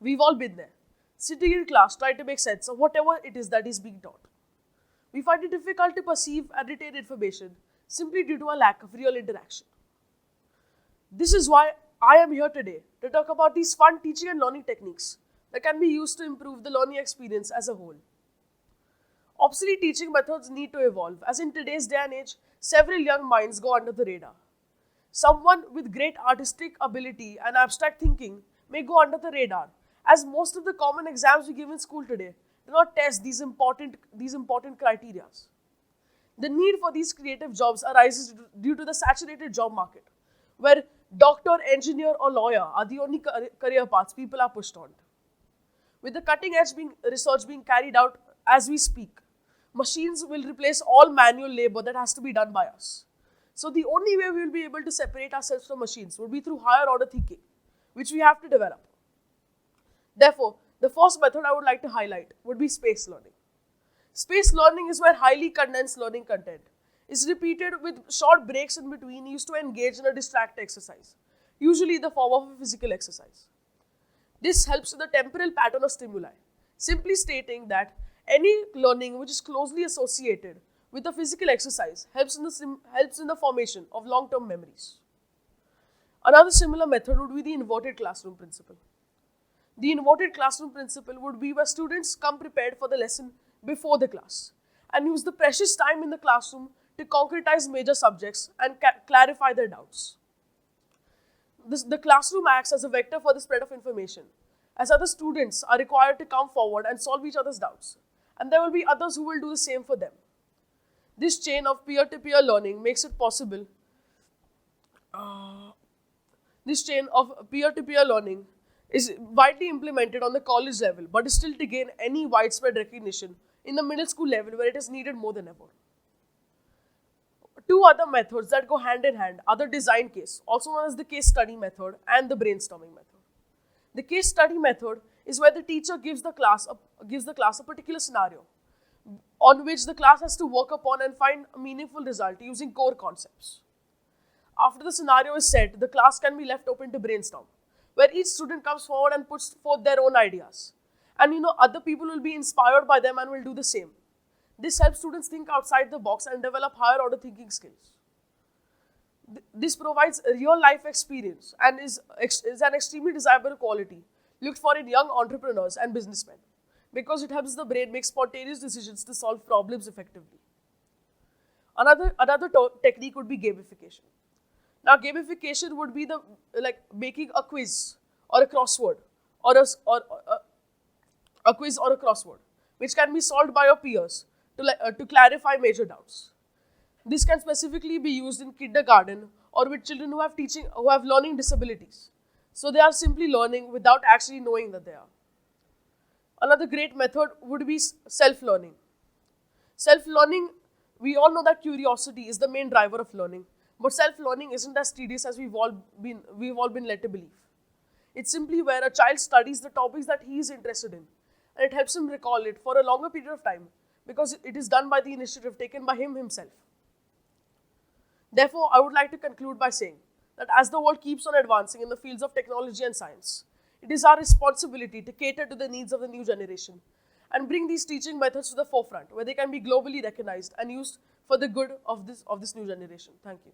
We've all been there, sitting in class trying to make sense of whatever it is that is being taught. We find it difficult to perceive and retain information simply due to a lack of real interaction. This is why I am here today to talk about these fun teaching and learning techniques that can be used to improve the learning experience as a whole. Obsolete teaching methods need to evolve, as in today's day and age, several young minds go under the radar. Someone with great artistic ability and abstract thinking may go under the radar, as most of the common exams we give in school today do not test these important criteria. The need for these creative jobs arises due to the saturated job market, where doctor, engineer, or lawyer are the only career paths people are pushed on. With the cutting edge research being carried out as we speak, machines will replace all manual labor that has to be done by us. So the only way we will be able to separate ourselves from machines will be through higher order thinking, which we have to develop. Therefore, the first method I would like to highlight would be space learning. Space learning is where highly condensed learning content is repeated with short breaks in between used to engage in a distract exercise, usually in the form of a physical exercise. This helps with the temporal pattern of stimuli, simply stating that any learning which is closely associated with a physical exercise helps in the formation of long-term memories. Another similar method would be the inverted classroom principle. The inverted classroom principle would be where students come prepared for the lesson before the class and use the precious time in the classroom to concretize major subjects and clarify their doubts. The classroom acts as a vector for the spread of information, as other students are required to come forward and solve each other's doubts, and there will be others who will do the same for them. This chain of peer-to-peer learning makes it possible. This chain of peer-to-peer learning is widely implemented on the college level, but is still to gain any widespread recognition in the middle school level where it is needed more than ever. Two other methods that go hand in hand are the design case, also known as the case study method, and the brainstorming method. The case study method is where the teacher gives the class a particular scenario on which the class has to work upon and find a meaningful result using core concepts. After the scenario is set, the class can be left open to brainstorm, where each student comes forward and puts forth their own ideas. And other people will be inspired by them and will do the same. This helps students think outside the box and develop higher order thinking skills. This provides a real life experience and is an extremely desirable quality looked for in young entrepreneurs and businessmen, because it helps the brain make spontaneous decisions to solve problems effectively. Another technique would be gamification. Now, gamification would be making a quiz or a crossword or a quiz or a crossword, which can be solved by your peers to clarify major doubts. This can specifically be used in kindergarten or with children who have learning disabilities. So they are simply learning without actually knowing that they are. Another great method would be self-learning. Self-learning, we all know that curiosity is the main driver of learning, but self-learning isn't as tedious as we've all been led to believe. It's simply where a child studies the topics that he is interested in, and it helps him recall it for a longer period of time because it is done by the initiative taken by him himself. Therefore, I would like to conclude by saying that as the world keeps on advancing in the fields of technology and science, it is our responsibility to cater to the needs of the new generation and bring these teaching methods to the forefront where they can be globally recognized and used for the good of this new generation. Thank you.